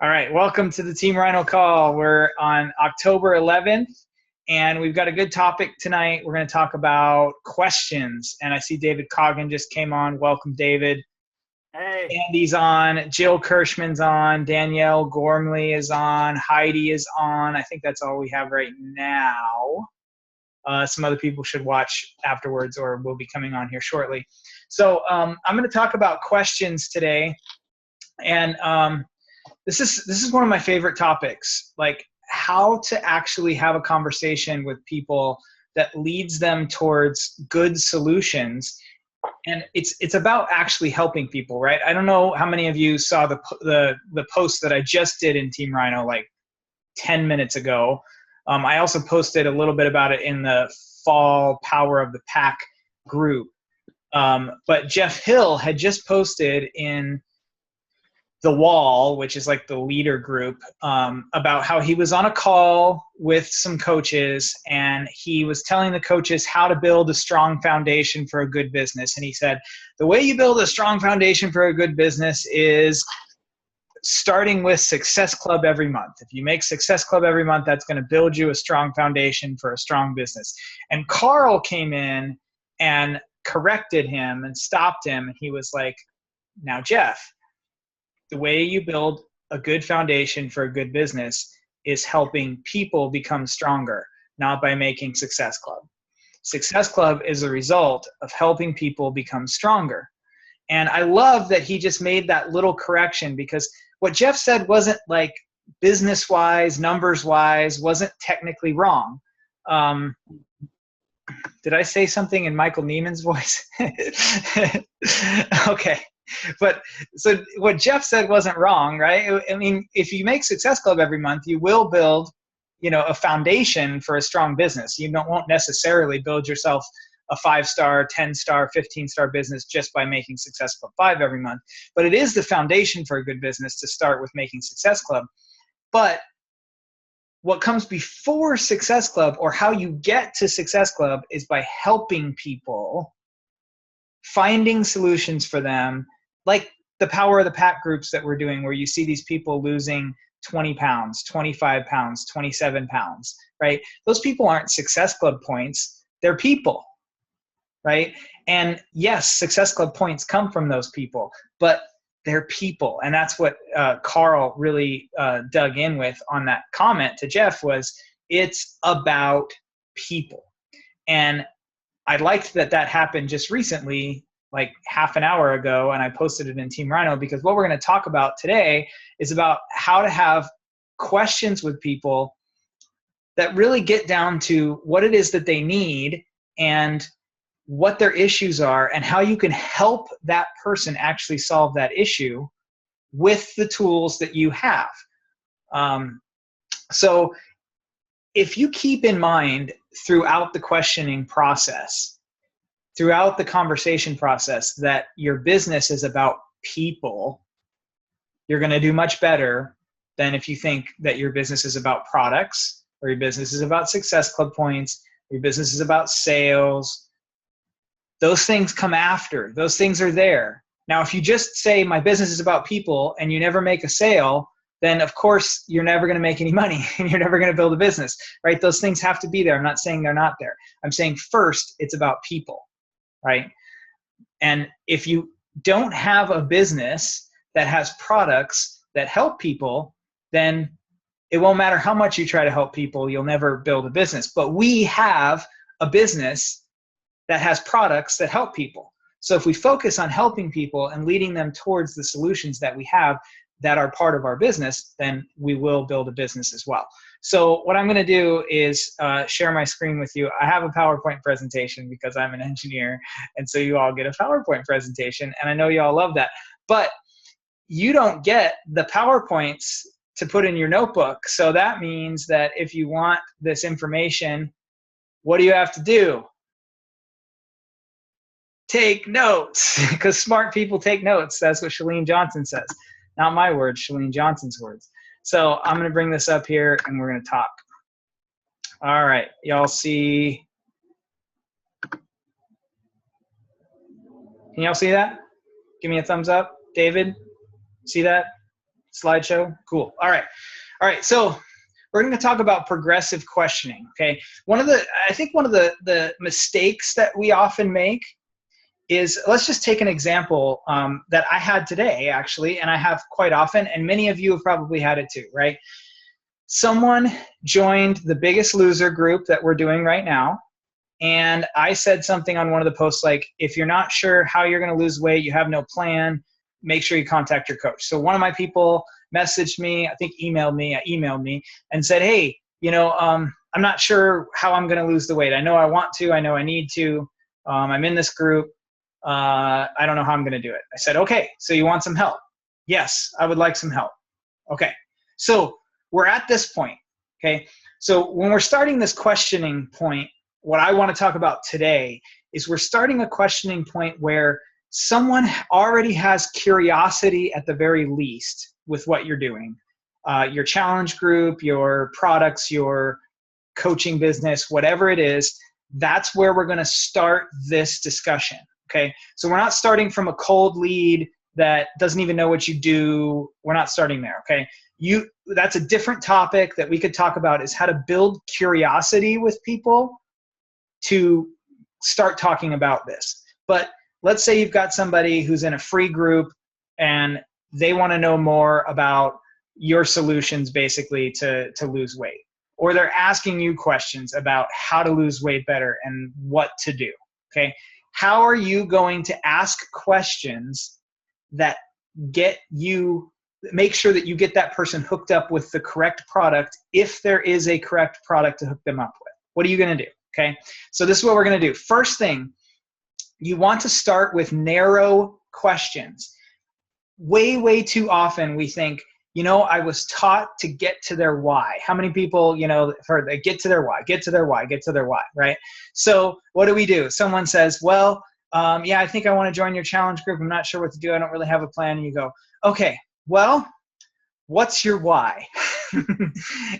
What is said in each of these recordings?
All right, welcome to the Team Rhino call. We're on October 11th, and we've got a good topic tonight. We're going to talk about questions, and I see David Coggin just came on. Welcome, David. Hey. Andy's on, Jill Kirschman's on, Danielle Gormley is on, Heidi is on. I think that's all we have right now. Some other people should watch afterwards or will be coming on here shortly. So I'm going to talk about questions today, and this is one of my favorite topics, like how to actually have a conversation with people that leads them towards good solutions. And it's about actually helping people, right? I don't know how many of you saw the post that I just did in Team Rhino like 10 minutes ago. I also posted a little bit about it in the fall Power of the Pack group. But Jeff Hill had just posted in the Wall, which is like the leader group, about how he was on a call with some coaches and he was telling the coaches how to build a strong foundation for a good business. And he said, the way you build a strong foundation for a good business is starting with Success Club every month. If you make Success Club every month, that's going to build you a strong foundation for a strong business. And Carl came in and corrected him and stopped him. And he was like, now, Jeff, the way you build a good foundation for a good business is helping people become stronger, not by making Success Club. Success Club is a result of helping people become stronger. And I love that he just made that little correction, because what Jeff said wasn't like business-wise, numbers-wise, wasn't technically wrong. Did I say something in Michael Neiman's voice? Okay. But so what Jeff said wasn't wrong, right? I mean, if you make Success Club every month, you will build, a foundation for a strong business. You won't necessarily build yourself a 5-star, 10-star, 15-star business just by making Success Club 5 every month. But it is the foundation for a good business to start with making Success Club. But what comes before Success Club, or how you get to Success Club, is by helping people, finding solutions for them, like the Power of the Pack groups that we're doing, where you see these people losing 20 pounds, 25 pounds, 27 pounds, right? Those people aren't Success Club points, they're people, right? And yes, Success Club points come from those people, but they're people. And that's what Carl really dug in with on that comment to Jeff, was it's about people. And I liked that happened just recently, like half an hour ago, and I posted it in Team Rhino, because what we're going to talk about today is about how to have questions with people that really get down to what it is that they need and what their issues are, and how you can help that person actually solve that issue with the tools that you have. So if you keep in mind throughout the questioning process, throughout the conversation process, that your business is about people, you're going to do much better than if you think that your business is about products, or your business is about Success Club points, your business is about sales. Those things come after. Those things are there. Now, if you just say my business is about people and you never make a sale, then of course you're never going to make any money and you're never going to build a business, right? Those things have to be there. I'm not saying they're not there. I'm saying first it's about people. Right? And if you don't have a business that has products that help people, then it won't matter how much you try to help people, you'll never build a business. But we have a business that has products that help people. So if we focus on helping people and leading them towards the solutions that we have that are part of our business, then we will build a business as well. So what I'm going to do is share my screen with you. I have a PowerPoint presentation because I'm an engineer, and so you all get a PowerPoint presentation, and I know you all love that. But you don't get the PowerPoints to put in your notebook. So that means that if you want this information, what do you have to do? Take notes, because smart people take notes. That's what Chalene Johnson says. Not my words, Chalene Johnson's words. So I'm going to bring this up here and we're going to talk. All right. Y'all see? Can y'all see that? Give me a thumbs up. David, see that? slideshow? Cool. All right. All right. So we're going to talk about progressive questioning. Okay. I think one of the mistakes that we often make is, let's just take an example that I had today, actually, and I have quite often, and many of you have probably had it too, right? Someone joined the Biggest Loser group that we're doing right now, and I said something on one of the posts like, if you're not sure how you're going to lose weight, you have no plan, make sure you contact your coach. So one of my people messaged me, I think emailed me and said, hey, I'm not sure how I'm going to lose the weight. I know I want to, I know I need to, I'm in this group. I don't know how I'm going to do it. I said, okay, so you want some help? Yes, I would like some help. Okay, so we're at this point, okay? So when we're starting this questioning point, what I want to talk about today is we're starting a questioning point where someone already has curiosity at the very least with what you're doing. Your challenge group, your products, your coaching business, whatever it is, that's where we're going to start this discussion. Okay, so we're not starting from a cold lead that doesn't even know what you do. We're not starting there. Okay, that's a different topic that we could talk about, is how to build curiosity with people to start talking about this. But let's say you've got somebody who's in a free group and they want to know more about your solutions basically to lose weight, or they're asking you questions about how to lose weight better and what to do. Okay, how are you going to ask questions that make sure that you get that person hooked up with the correct product, if there is a correct product to hook them up with? What are you going to do? Okay, so this is what we're going to do. First thing, you want to start with narrow questions. Way too often we think, I was taught to get to their why. How many people, heard they get to their why, get to their why, get to their why, right? So what do? Someone says, well, yeah, I think I want to join your challenge group. I'm not sure what to do. I don't really have a plan. And you go, okay, well, what's your why?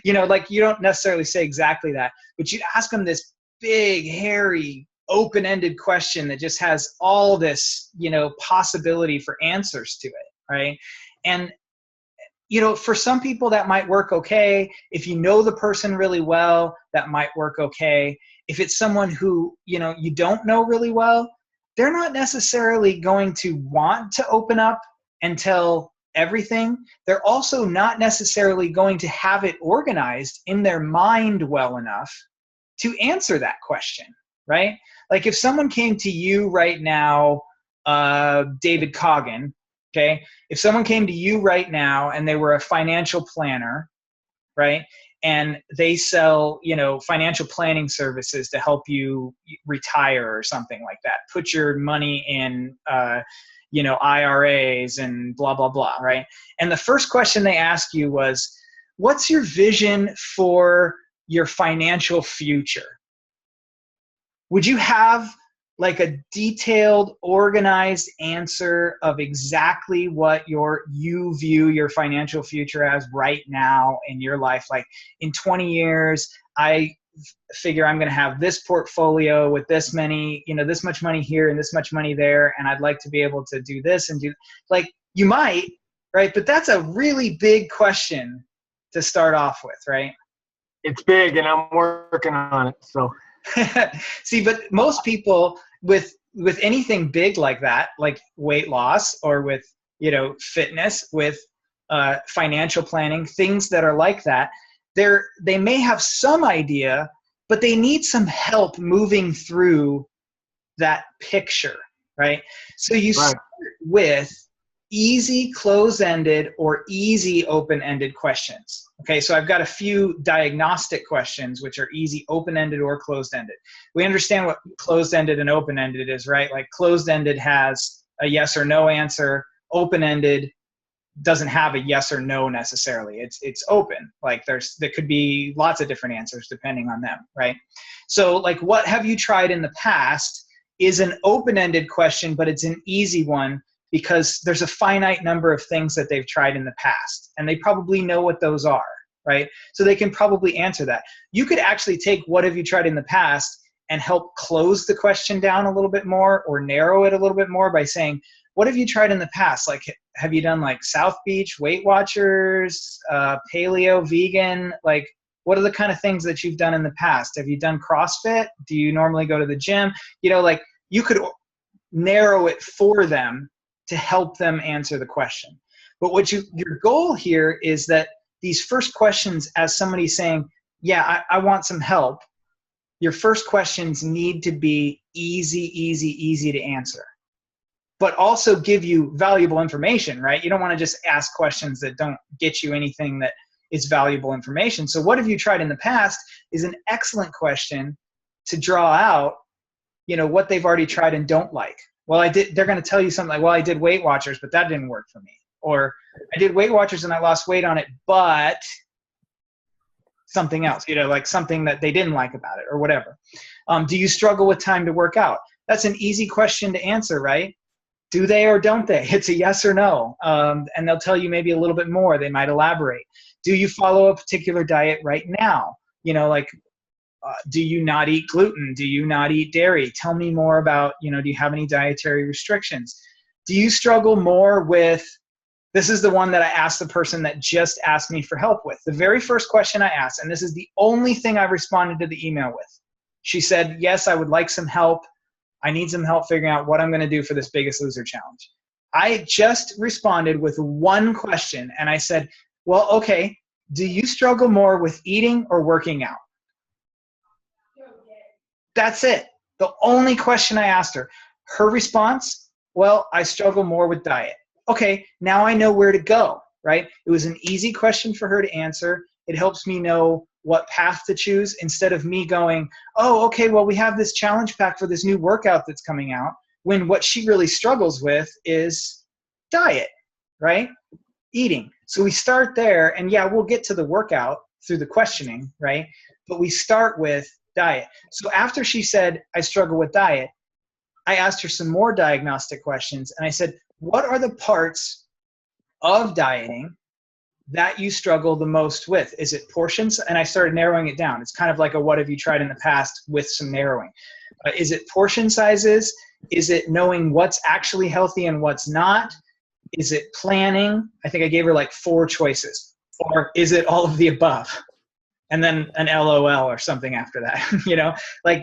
You don't necessarily say exactly that, but you ask them this big, hairy, open-ended question that just has all this, possibility for answers to it, right? And for some people that might work okay. If you know the person really well, that might work okay. If it's someone who, you don't know really well, they're not necessarily going to want to open up and tell everything. They're also not necessarily going to have it organized in their mind well enough to answer that question, right? Like if someone came to you right now, David Coggin, okay? If someone came to you right now and they were a financial planner, right? And they sell, financial planning services to help you retire or something like that. Put your money in, IRAs and blah, blah, blah, right? And the first question they asked you was, what's your vision for your financial future? Would you have like a detailed, organized answer of exactly what you view your financial future as right now in your life? Like in 20 years, I figure I'm going to have this portfolio with this many, this much money here and this much money there, and I'd like to be able to do this and do, like, you might, right? But that's a really big question to start off with, right? It's big, and I'm working on it, so. See, but most people with anything big like that, like weight loss, or with, fitness, with financial planning, things that are like that, they may have some idea, but they need some help moving through that picture, right? So you start with easy close-ended or easy open-ended questions. Okay, so I've got a few diagnostic questions which are easy open-ended or closed-ended. We understand what closed-ended and open-ended is, right? Like closed-ended has a yes or no answer. Open-ended doesn't have a yes or no necessarily. It's open. Like there could be lots of different answers depending on them, right? So like, what have you tried in the past is an open-ended question, but it's an easy one because there's a finite number of things that they've tried in the past, and they probably know what those are, right? So they can probably answer that. You could actually take what have you tried in the past and help close the question down a little bit more or narrow it a little bit more by saying, what have you tried in the past? Like, have you done like South Beach, Weight Watchers, paleo, vegan? Like, what are the kind of things that you've done in the past? Have you done CrossFit? Do you normally go to the gym? You know, like you could narrow it for them to help them answer the question. But what your goal here is that these first questions, as somebody saying, yeah, I want some help, your first questions need to be easy to answer, but also give you valuable information, right? You don't want to just ask questions that don't get you anything that is valuable information. So what have you tried in the past is an excellent question to draw out, you know, what they've already tried and don't like. Well, they're going to tell you something like, well, I did Weight Watchers, but that didn't work for me. Or I did Weight Watchers and I lost weight on it, but something else, you know, like something that they didn't like about it or whatever. Do you struggle with time to work out? That's an easy question to answer, right? Do they or don't they? It's a yes or no. And they'll tell you maybe a little bit more. They might elaborate. Do you follow a particular diet right now? You know, like, do you not eat gluten? Do you not eat dairy? Tell me more about, you know, do you have any dietary restrictions? Do you struggle more with, this is the one that I asked the person that just asked me for help with. The very first question I asked, and this is the only thing I responded to the email with. She said, yes, I would like some help. I need some help figuring out what I'm going to do for this Biggest Loser Challenge. I just responded with one question, and I said, well, okay, do you struggle more with eating or working out? That's it. The only question I asked her. Her response, well, I struggle more with diet. Okay, now I know where to go, right? It was an easy question for her to answer. It helps me know what path to choose instead of me going, oh, okay, well, we have this challenge pack for this new workout that's coming out, when what she really struggles with is diet, right? Eating. So we start there, and yeah, we'll get to the workout through the questioning, right? But we start with diet. So after she said, I struggle with diet, I asked her some more diagnostic questions, and I said, what are the parts of dieting that you struggle the most with? Is it portions? And I started narrowing it down. It's kind of like a what have you tried in the past with some narrowing. Is it portion sizes? Is it knowing what's actually healthy and what's not? Is it planning? I think I gave her like 4 choices. Or is it all of the above? And then an LOL or something after that, you know, like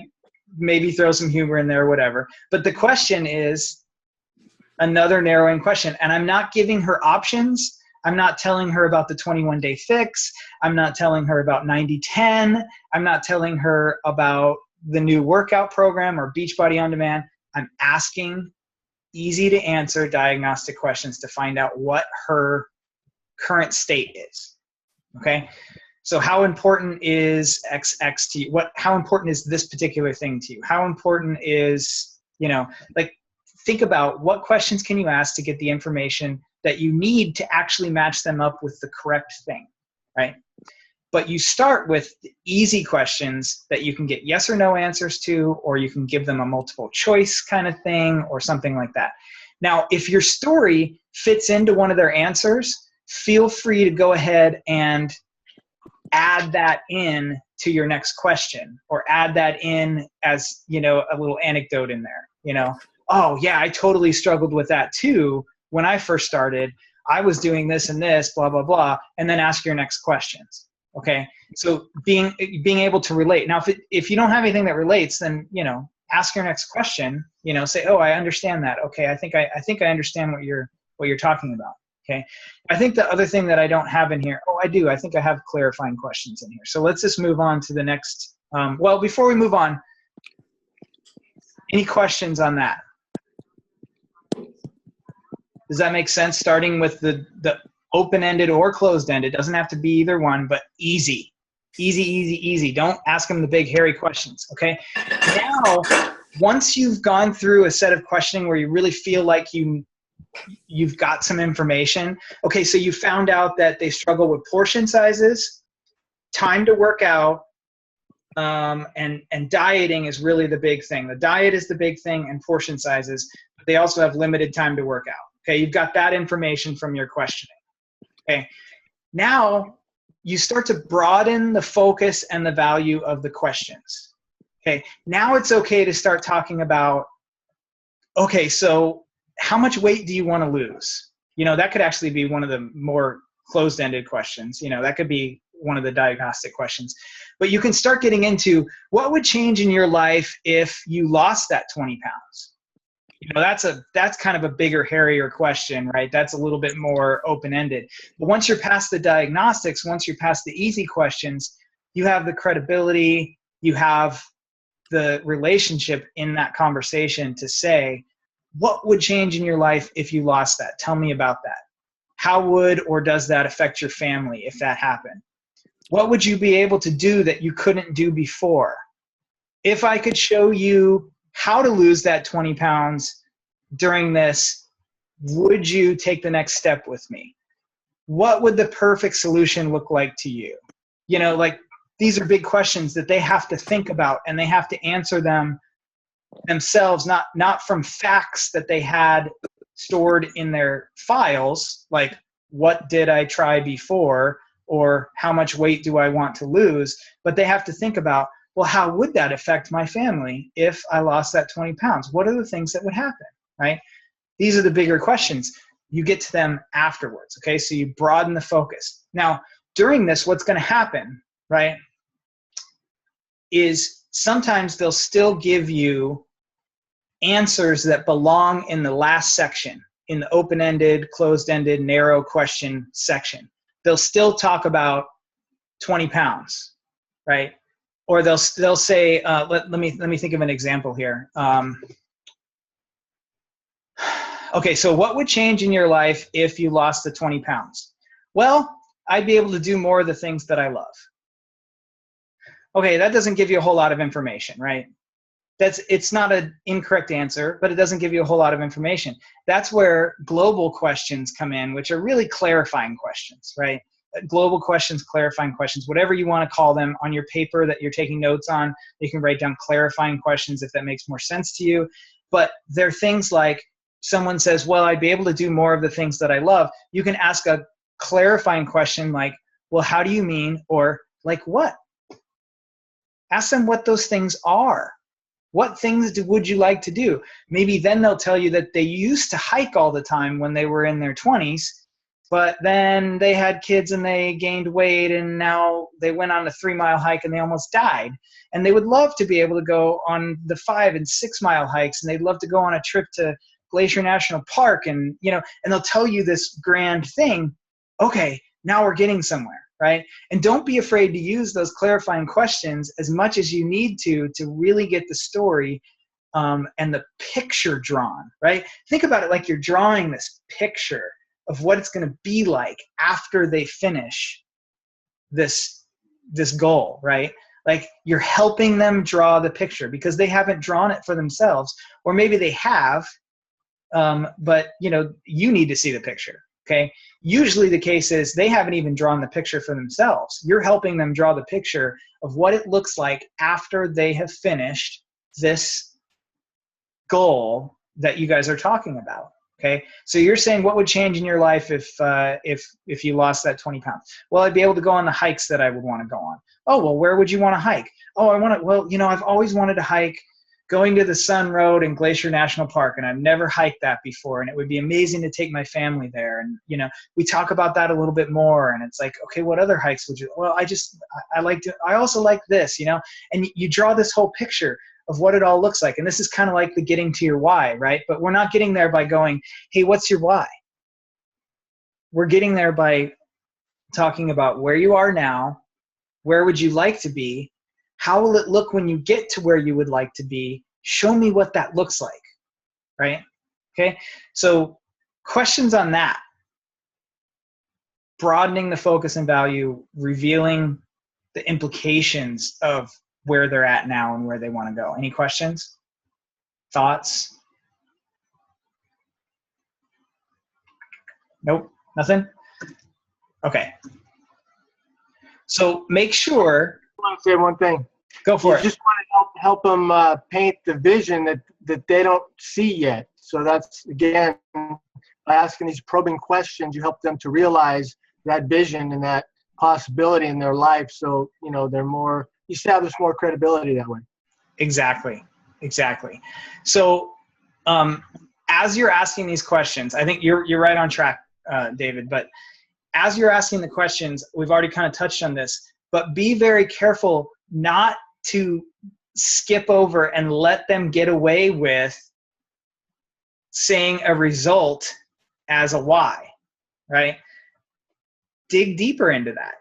maybe throw some humor in there or whatever. But the question is another narrowing question. And I'm not giving her options. I'm not telling her about the 21-day fix. I'm not telling her about 90-10. I'm not telling her about the new workout program or Beachbody On Demand. I'm asking easy to answer diagnostic questions to find out what her current state is. Okay. So how important is XX to you? How important is this particular thing to you? How important is, you know, like, think about what questions can you ask to get the information that you need to actually match them up with the correct thing, right? But you start with easy questions that you can get yes or no answers to, or you can give them a multiple choice kind of thing or something like that. Now, if your story fits into one of their answers, feel free to go ahead and add that in to your next question, or add that in as, you know, a little anecdote in there, you know, oh yeah, I totally struggled with that too. When I first started, I was doing this and this, blah, blah, blah, and then ask your next questions. Okay. So being able to relate. Now, if you don't have anything that relates, then, you know, ask your next question, you know, say, oh, I understand that. Okay. I think I understand what you're talking about. Okay. I think the other thing that I don't have in here, oh, I do. I think I have clarifying questions in here. So let's just move on to the next. Well, before we move on, any questions on that? Does that make sense? Starting with the open-ended or closed-ended. It doesn't have to be either one, but easy. Easy. Don't ask them the big, hairy questions, okay? Now, once you've gone through a set of questioning where you really feel like you've got some information, okay, so you found out that they struggle with portion sizes, time to work out, and dieting is really the big thing. The diet is the big thing, and portion sizes, but they also have limited time to work out. Okay, you've got that information from your questioning. Okay, now you start to broaden the focus and the value of the questions. Okay, now it's okay to start talking about, okay, so how much weight do you want to lose? That could actually be one of the more closed-ended questions. That could be one of the diagnostic questions. But you can start getting into what would change in your life if you lost that 20 pounds. That's kind of a bigger, hairier question, right? That's a little bit more open-ended. But once you're past the diagnostics, once you're past the easy questions, you have the credibility, you have the relationship in that conversation to say, what would change in your life if you lost that? Tell me about that. How would or does that affect your family if that happened? What would you be able to do that you couldn't do before? If I could show you how to lose that 20 pounds during this, would you take the next step with me? What would the perfect solution look like to you? These are big questions that they have to think about, and they have to answer them themselves, not from facts that they had stored in their files, like what did I try before, or how much weight do I want to lose, but they have to think about, well, how would that affect my family if I lost that 20 pounds? What are the things that would happen, right? These are the bigger questions. You get to them afterwards, okay? So you broaden the focus. Now, during this, what's going to happen, right, is sometimes they'll still give you answers that belong in the last section, in the open-ended, closed-ended, narrow question section. They'll still talk about 20 pounds, right? Or they'll say, let me think of an example here. Okay, so what would change in your life if you lost the 20 pounds? Well, I'd be able to do more of the things that I love. Okay, that doesn't give you a whole lot of information, right? It's not an incorrect answer, but it doesn't give you a whole lot of information. That's where global questions come in, which are really clarifying questions, right? Global questions, clarifying questions, whatever you want to call them. On your paper that you're taking notes on, you can write down clarifying questions if that makes more sense to you. But they're things like, someone says, well, I'd be able to do more of the things that I love. You can ask a clarifying question like, well, how do you mean? Or like what? Ask them what those things are. What things would you like to do? Maybe then they'll tell you that they used to hike all the time when they were in their 20s, but then they had kids and they gained weight, and now they went on a 3-mile hike and they almost died. And they would love to be able to go on the 5 and 6 mile hikes, and they'd love to go on a trip to Glacier National Park, and and they'll tell you this grand thing. Okay, now we're getting somewhere, right? And don't be afraid to use those clarifying questions as much as you need to really get the story and the picture drawn, right? Think about it like you're drawing this picture of what it's going to be like after they finish this goal, right? Like you're helping them draw the picture because they haven't drawn it for themselves, or maybe they have, but you need to see the picture. Okay. Usually the case is they haven't even drawn the picture for themselves. You're helping them draw the picture of what it looks like after they have finished this goal that you guys are talking about. Okay. So you're saying what would change in your life if you lost that 20 pounds? Well, I'd be able to go on the hikes that I would want to go on. Oh, well, where would you want to hike? Oh, I've always wanted to hike going to the Sun Road in Glacier National Park, and I've never hiked that before, and it would be amazing to take my family there. And we talk about that a little bit more, and it's like, okay, what other hikes would you? Well, I also like this, and you draw this whole picture of what it all looks like. And this is kind of like the getting to your why, right? But we're not getting there by going, hey, what's your why? We're getting there by talking about where you are now, where would you like to be, how will it look when you get to where you would like to be? Show me what that looks like, right? Okay, so questions on that. Broadening the focus and value, revealing the implications of where they're at now and where they want to go. Any questions? Thoughts? Nope, nothing? Okay. So make sure. I want to say one thing. Go for it. You just want to help them paint the vision that they don't see yet. So that's, again, by asking these probing questions, you help them to realize that vision and that possibility in their life. So, they're more, you establish more credibility that way. Exactly. So as you're asking these questions, I think you're right on track, David, but as you're asking the questions, we've already kind of touched on this, but be very careful not to skip over and let them get away with saying a result as a why, right? Dig deeper into that.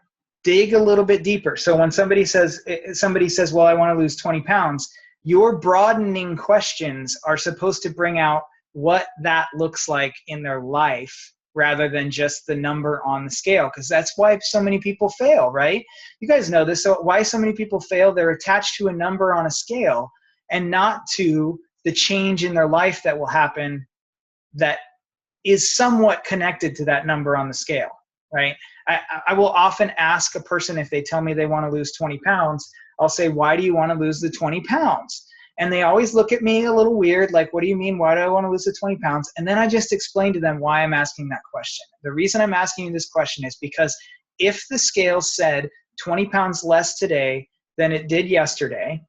Dig a little bit deeper. So when somebody says, well, I want to lose 20 pounds, your broadening questions are supposed to bring out what that looks like in their life rather than just the number on the scale, because that's why so many people fail, right? You guys know this. So why so many people fail, they're attached to a number on a scale and not to the change in their life that will happen that is somewhat connected to that number on the scale, right? I will often ask a person if they tell me they want to lose 20 pounds, I'll say, why do you want to lose the 20 pounds? And they always look at me a little weird, like, what do you mean? Why do I want to lose the 20 pounds? And then I just explain to them why I'm asking that question. The reason I'm asking you this question is because if the scale said 20 pounds less today than it did yesterday,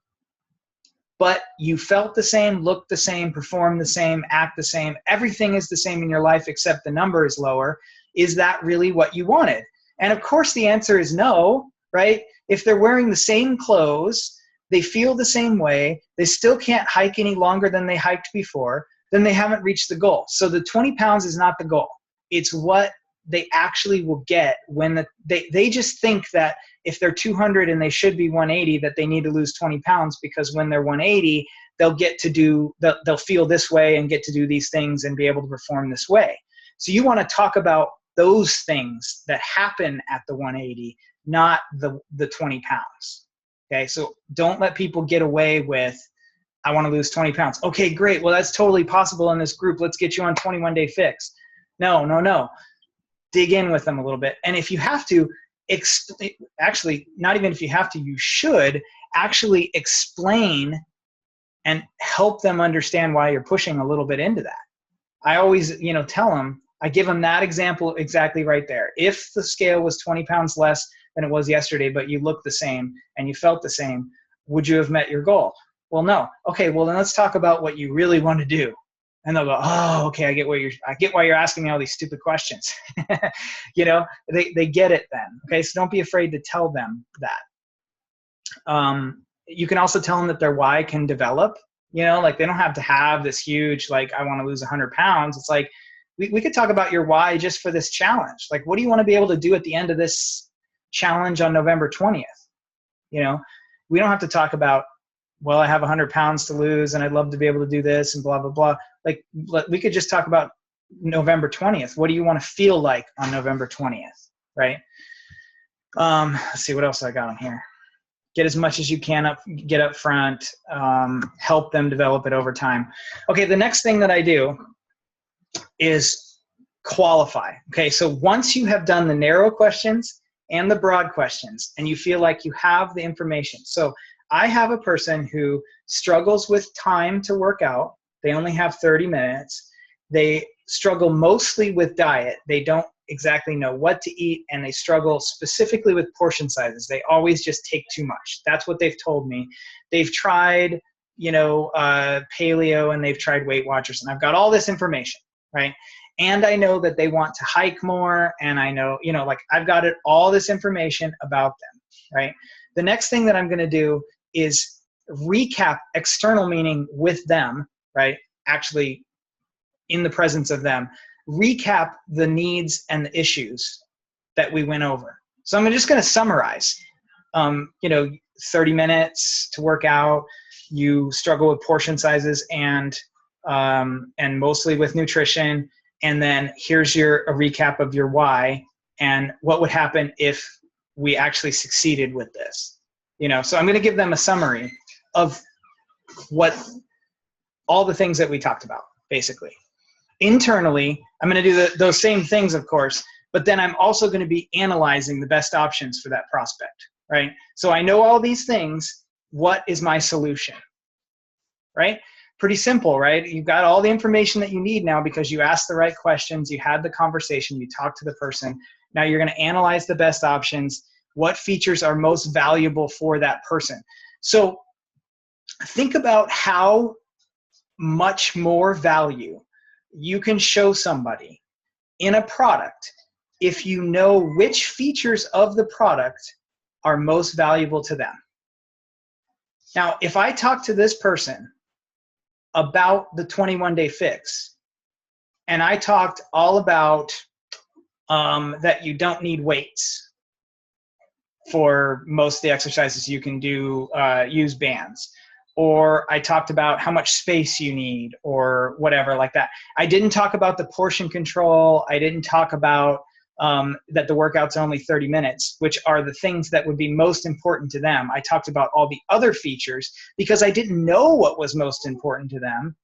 but you felt the same, looked the same, performed the same, act the same, everything is the same in your life except the number is lower, is that really what you wanted? And of course the answer is no, right? If they're wearing the same clothes, they feel the same way, they still can't hike any longer than they hiked before, then they haven't reached the goal. So the 20 pounds is not the goal. It's what they actually will get when they just think that if they're 200 and they should be 180, that they need to lose 20 pounds because when they're 180, they'll feel this way and get to do these things and be able to perform this way. So you want to talk about those things that happen at the 180, not the 20 pounds. Okay, so don't let people get away with, I want to lose 20 pounds. Okay, great. Well, that's totally possible in this group. Let's get you on 21-day fix. No. Dig in with them a little bit. And if you have to, actually, not even if you have to, you should actually explain and help them understand why you're pushing a little bit into that. I always, tell them, I give them that example exactly right there. If the scale was 20 pounds less than it was yesterday, but you looked the same and you felt the same, would you have met your goal? Well, no. Okay, well then let's talk about what you really want to do. And they'll go, oh, okay, I get why you're asking me all these stupid questions. They get it then. Okay, so don't be afraid to tell them that. You can also tell them that their why can develop. Like they don't have to have this huge, like, I want to lose 100 pounds. It's like, we could talk about your why just for this challenge. Like, what do you want to be able to do at the end of this challenge on November 20th? We don't have to talk about, well, I have 100 pounds to lose and I'd love to be able to do this and blah, blah, blah. Like, we could just talk about November 20th. What do you want to feel like on November 20th, right? Let's see, what else I got on here. Get as much as you can get up front, help them develop it over time. Okay, the next thing that I do is qualify. Okay, so once you have done the narrow questions and the broad questions and you feel like you have the information. So I have a person who struggles with time to work out. They only have 30 minutes. They struggle mostly with diet. They don't exactly know what to eat, and they struggle specifically with portion sizes. They always just take too much. That's what they've told me. They've tried, paleo, and they've tried Weight Watchers, and I've got all this information, right? And I know that they want to hike more, and I know, I've got all this information about them, right? The next thing that I'm going to do is recap, external meaning with them, right? Actually in the presence of them, recap the needs and the issues that we went over. So I'm just going to summarize, 30 minutes to work out, you struggle with portion sizes and mostly with nutrition. And then here's a recap of your why and what would happen if we actually succeeded with this. So I'm going to give them a summary of what all the things that we talked about, basically. Internally, I'm going to do those same things, of course, but then I'm also going to be analyzing the best options for that prospect, right? So I know all these things. What is my solution, right? Pretty simple, right? You've got all the information that you need now because you asked the right questions, you had the conversation, you talked to the person. Now you're going to analyze the best options. What features are most valuable for that person? So think about how much more value you can show somebody in a product if you know which features of the product are most valuable to them. Now, if I talk to this person about the 21-day fix, and I talked all about that you don't need weights for most of the exercises you can do, use bands, or I talked about how much space you need or whatever like that. I didn't talk about the portion control. I didn't talk about that the workout's only 30 minutes, which are the things that would be most important to them. I talked about all the other features because I didn't know what was most important to them.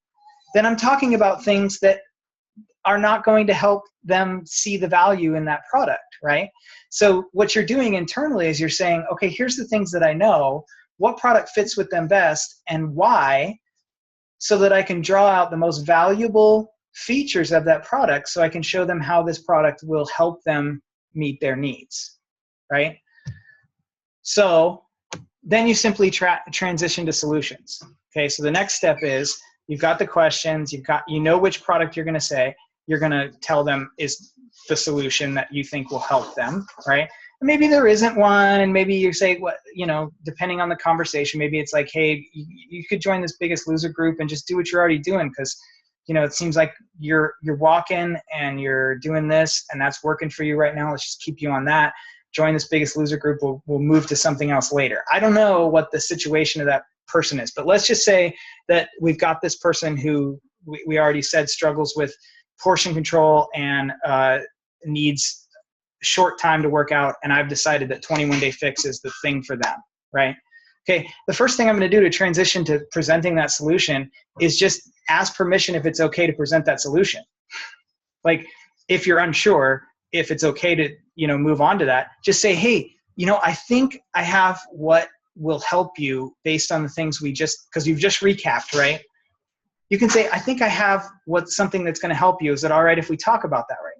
Then I'm talking about things that are not going to help them see the value in that product, right? So what you're doing internally is you're saying, okay, here's the things that I know, what product fits with them best and why, so that I can draw out the most valuable features of that product so I can show them how this product will help them meet their needs, right? So then you simply transition to solutions. Okay, so the next step is you've got the questions, you know which product you're going to say, you're going to tell them is the solution that you think will help them, right? Maybe there isn't one, and maybe you say, what, you know, depending on the conversation, maybe it's like, hey, you could join this Biggest Loser group and just do what you're already doing, because, you know, it seems like you're walking and you're doing this and that's working for you right now. Let's just keep you on that. Join this Biggest Loser group. We'll move to something else later. I don't know what the situation of that person is, but let's just say that we've got this person who we already said struggles with portion control and needs short time to work out, and I've decided that 21-day fix is the thing for them, right? Okay, the first thing I'm going to do to transition to presenting that solution is just ask permission if it's okay to present that solution. Like, if you're unsure if it's okay to, you know, move on to that, just say, hey, you know, I think I have what will help you based on the things we just, because you've just recapped, right? You can say, I think I have something that's going to help you. Is it all right if we talk about that right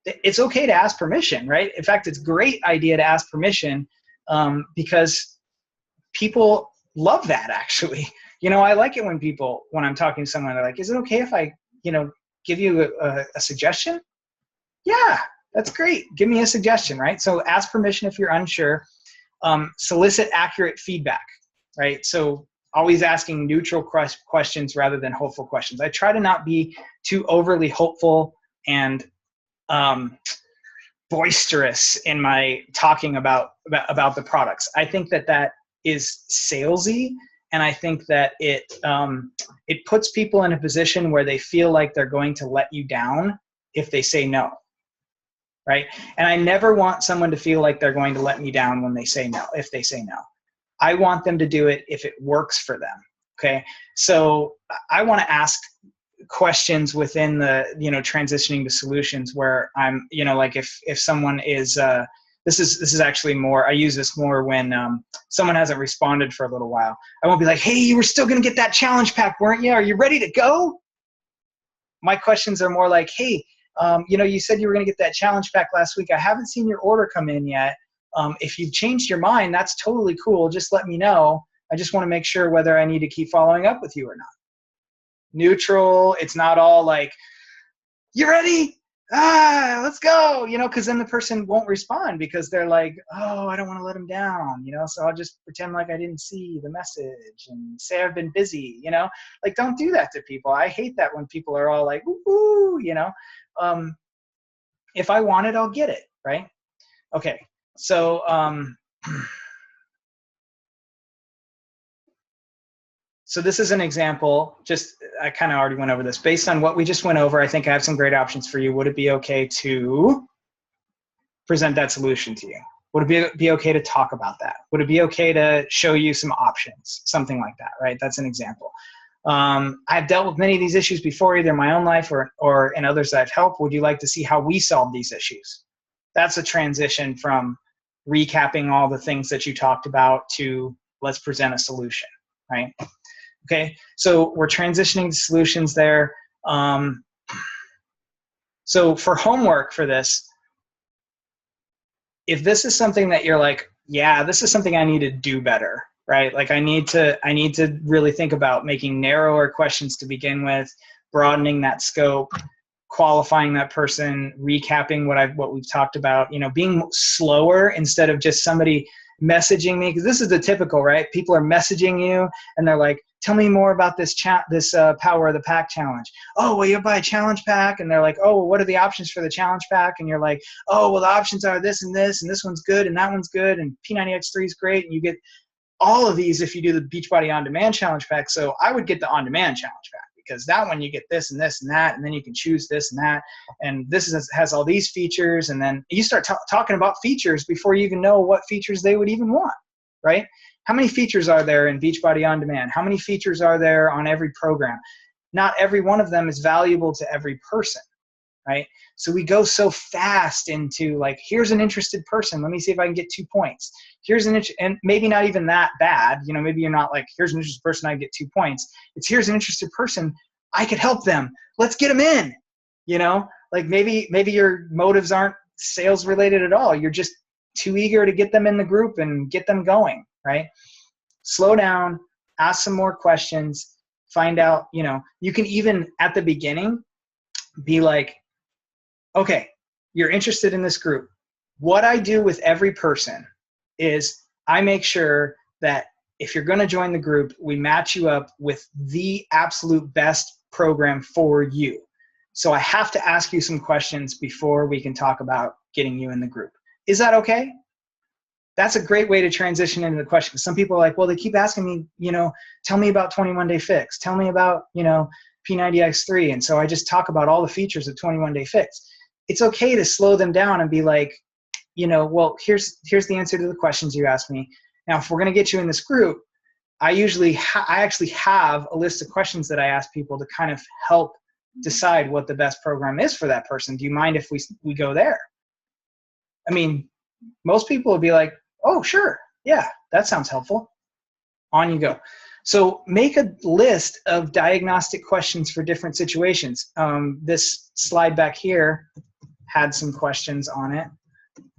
now? It's okay to ask permission, right? In fact, it's a great idea to ask permission because people love that, actually. You know, I like it when I'm talking to someone, they're like, is it okay if I, you know, give you a suggestion? Yeah, that's great. Give me a suggestion, right? So ask permission if you're unsure. Solicit accurate feedback, right? So always asking neutral questions rather than hopeful questions. I try to not be too overly hopeful and boisterous in my talking about the products. I think that is salesy, and I think that it puts people in a position where they feel like they're going to let you down if they say no, right? And I never want someone to feel like they're going to let me down when they say no, if they say no. I want them to do it if it works for them, okay? So I want to ask questions within the, you know, transitioning to solutions where I'm, you know, like if someone is, this is actually more, I use this more when someone hasn't responded for a little while. I won't be like, hey, you were still going to get that challenge pack, weren't you? Are you ready to go? My questions are more like, hey, you know, you said you were going to get that challenge pack last week. I haven't seen your order come in yet. If you've changed your mind, that's totally cool. Just let me know. I just want to make sure whether I need to keep following up with you or not. Neutral. It's not all like, you ready? Let's go. You know, because then the person won't respond because they're like, oh, I don't want to let them down. You know, so I'll just pretend like I didn't see the message and say I've been busy. You know, like, don't do that to people. I hate that when people are all like, ooh, you know. If I want it, I'll get it, right? Okay. So, so this is an example, just, I kind of already went over this. Based on what we just went over, I think I have some great options for you. Would it be okay to present that solution to you? Would it be okay to talk about that? Would it be okay to show you some options? Something like that, right? That's an example. I've dealt with many of these issues before, either in my own life or in others that I've helped. Would you like to see how we solve these issues? That's a transition from recapping all the things that you talked about to let's present a solution, right? Okay, so we're transitioning to solutions there. So for homework for this, if this is something that you're like, yeah, this is something I need to do better, right? Like I need to really think about making narrower questions to begin with, broadening that scope, qualifying that person, recapping what we've talked about, being slower instead of just somebody messaging me, because this is the typical, right? People are messaging you and they're like, tell me more about this Power of the Pack challenge. Oh, well, you buy a challenge pack, and they're like, oh, well, what are the options for the challenge pack? And you're like, oh, well, the options are this, and this one's good, and that one's good, and P90X3 is great, and you get all of these if you do the Beachbody On Demand challenge pack. So I would get the On Demand challenge pack, because that one you get this and this and that, and then you can choose this and that, and this has all these features, and then you start talking about features before you even know what features they would even want, right? How many features are there in Beachbody On Demand? How many features are there on every program? Not every one of them is valuable to every person, right? So we go so fast into like, here's an interested person. Let me see if I can get 2 points. And maybe not even that bad. Maybe you're not like, here's an interested person, I get 2 points. It's here's an interested person, I could help them. Let's get them in. Like maybe your motives aren't sales related at all. You're just too eager to get them in the group and get them going, right? Slow down, ask some more questions, find out, you can even at the beginning be like, okay, you're interested in this group. What I do with every person is I make sure that if you're going to join the group, we match you up with the absolute best program for you. So I have to ask you some questions before we can talk about getting you in the group. Is that okay? That's a great way to transition into the question. Some people are like, well, they keep asking me, tell me about 21 Day Fix. Tell me about, P90X3. And so I just talk about all the features of 21 Day Fix. It's okay to slow them down and be like, well, here's the answer to the questions you asked me. Now, if we're going to get you in this group, I actually have a list of questions that I ask people to kind of help decide what the best program is for that person. Do you mind if we go there? I mean, most people would be like, oh, sure. Yeah, that sounds helpful. On you go. So make a list of diagnostic questions for different situations. This slide back here had some questions on it.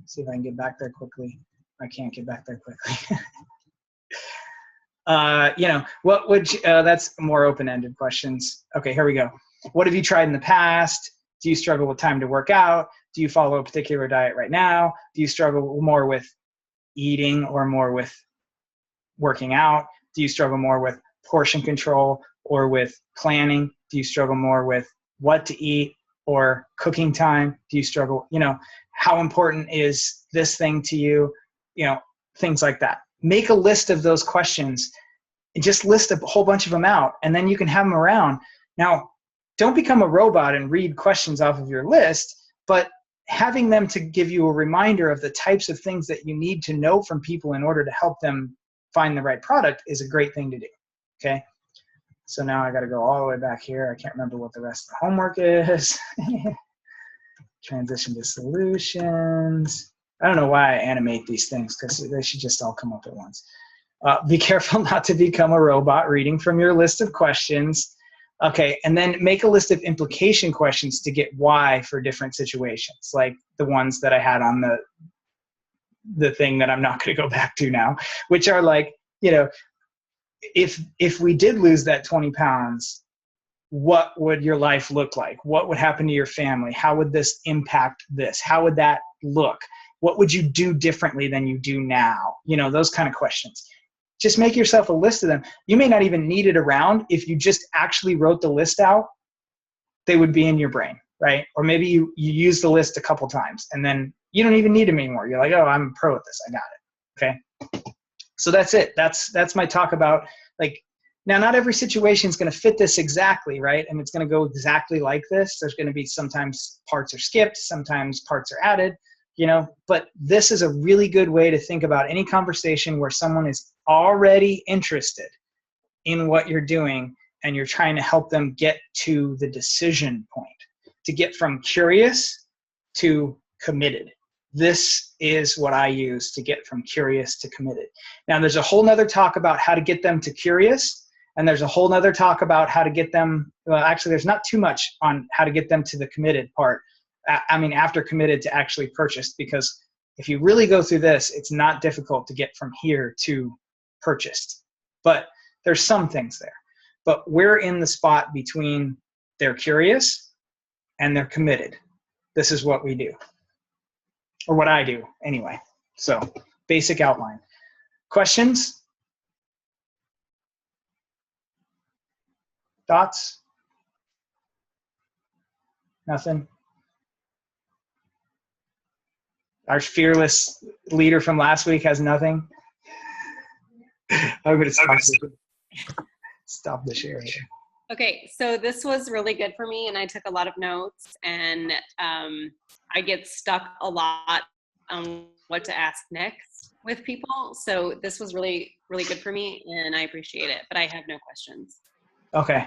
Let's see if I can get back there quickly. I can't get back there quickly. What would you, that's more open-ended questions. Okay, here we go. What have you tried in the past? Do you struggle with time to work out? Do you follow a particular diet right now? Do you struggle more with eating or more with working out? Do you struggle more with portion control or with planning? Do you struggle more with what to eat or cooking time? Do you struggle, how important is this thing to you? Things like that. Make a list of those questions and just list a whole bunch of them out, and then you can have them around. Now, don't become a robot and read questions off of your list, but having them to give you a reminder of the types of things that you need to know from people in order to help them find the right product is a great thing to do, okay? So now I got to go all the way back here. I can't remember what the rest of the homework is. Transition to solutions. I don't know why I animate these things, because they should just all come up at once. Be careful not to become a robot reading from your list of questions. Okay, and then make a list of implication questions to get why for different situations, like the ones that I had on the thing that I'm not going to go back to now, which are like, if we did lose that 20 pounds, what would your life look like? What would happen to your family? How would this impact this? How would that look? What would you do differently than you do now? Those kind of questions. Just make yourself a list of them. You may not even need it around. If you just actually wrote the list out, they would be in your brain, right? Or maybe you use the list a couple times and then you don't even need them anymore. You're like, oh, I'm a pro at this. I got it. Okay. So that's it. That's my talk about, like, now not every situation is going to fit this exactly, right? And it's going to go exactly like this. There's going to be sometimes parts are skipped, sometimes parts are added, but this is a really good way to think about any conversation where someone is already interested in what you're doing and you're trying to help them get to the decision point, to get from curious to committed. This is what I use to get from curious to committed. Now, there's a whole nother talk about how to get them to curious, and there's a whole nother talk about how to get them, well, actually, there's not too much on how to get them to the committed part. After committed to actually purchased, because if you really go through this, it's not difficult to get from here to purchased. But there's some things there. But we're in the spot between they're curious, and they're committed. This is what we do, or what I do anyway. So basic outline. Questions? Thoughts? Nothing? Our fearless leader from last week has nothing? I'm going to stop the share. Okay, so this was really good for me, and I took a lot of notes, and I get stuck a lot on what to ask next with people. So this was really, really good for me, and I appreciate it, but I have no questions. Okay.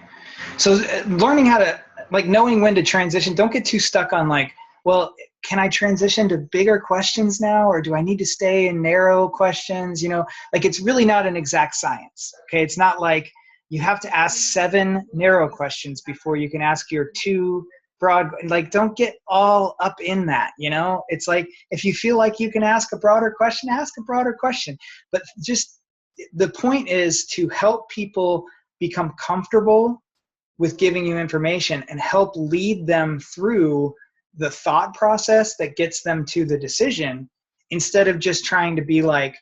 So learning how to, like, knowing when to transition, don't get too stuck on like, well, can I transition to bigger questions now, or do I need to stay in narrow questions? You know, like, it's really not an exact science. Okay. It's not like you have to ask 7 narrow questions before you can ask your 2 broad. Like, don't get all up in that, you know. It's like, if you feel like you can ask a broader question, ask a broader question. But just the point is to help people become comfortable with giving you information and help lead them through the thought process that gets them to the decision, instead of just trying to be like,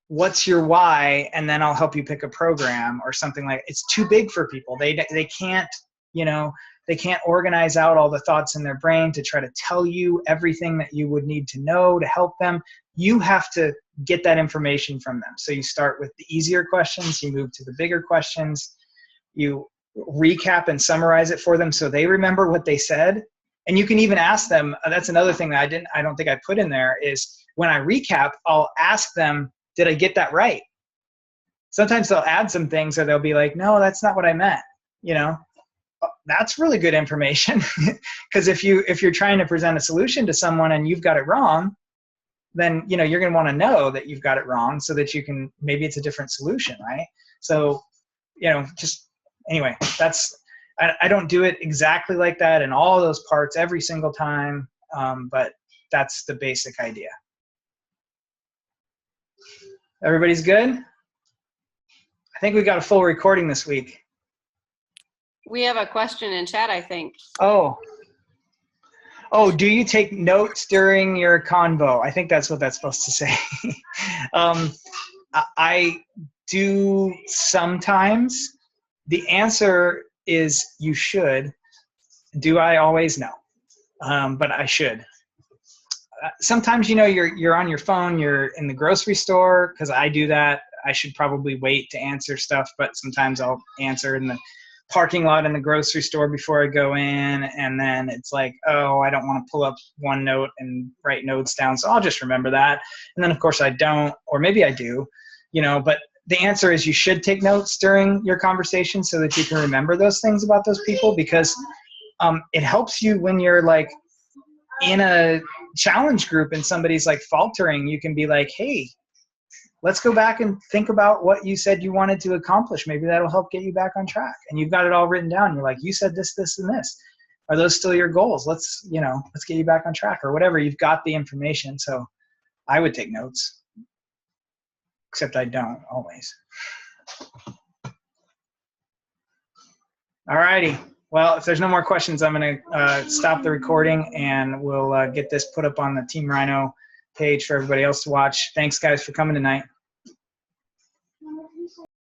what's your why, and then I'll help you pick a program or something. Like, it's too big for people. They can't, you know, they can't organize out all the thoughts in their brain to try to tell you everything that you would need to know to help them. You have to get that information from them. So you start with the easier questions, you move to the bigger questions, you recap and summarize it for them so they remember what they said. And you can even ask them, that's another thing that I don't think I put in there, is when I recap, I'll ask them, did I get that right? Sometimes they'll add some things, or they'll be like, no, that's not what I meant. You know, that's really good information. Because if you're trying to present a solution to someone and you've got it wrong, then, you know, you're going to want to know that you've got it wrong so that you can, maybe it's a different solution, right? So, you know, just, anyway, I don't do it exactly like that in all those parts every single time, but that's the basic idea. Everybody's good? I think we got a full recording this week. We have a question in chat, I think. Oh, do you take notes during your convo? I think that's what that's supposed to say. I do sometimes. The answer is you should. Do I always? No, but I should. Sometimes, you know, you're on your phone, you're in the grocery store, because I do that. I should probably wait to answer stuff, but sometimes I'll answer in the parking lot in the grocery store before I go in, and then it's like, oh, I don't want to pull up OneNote and write notes down, so I'll just remember that. And then, of course, I don't, or maybe I do, you know, but the answer is you should take notes during your conversation so that you can remember those things about those people, because it helps you when you're like in a challenge group and somebody's like faltering. You can be like, hey, let's go back and think about what you said you wanted to accomplish. Maybe that'll help get you back on track. And you've got it all written down. You're like, you said this, this, and this. Are those still your goals? Let's get you back on track, or whatever. You've got the information. So I would take notes, except I don't always. All righty. Well, if there's no more questions, I'm going to stop the recording, and we'll get this put up on the Team Rhino page for everybody else to watch. Thanks, guys, for coming tonight.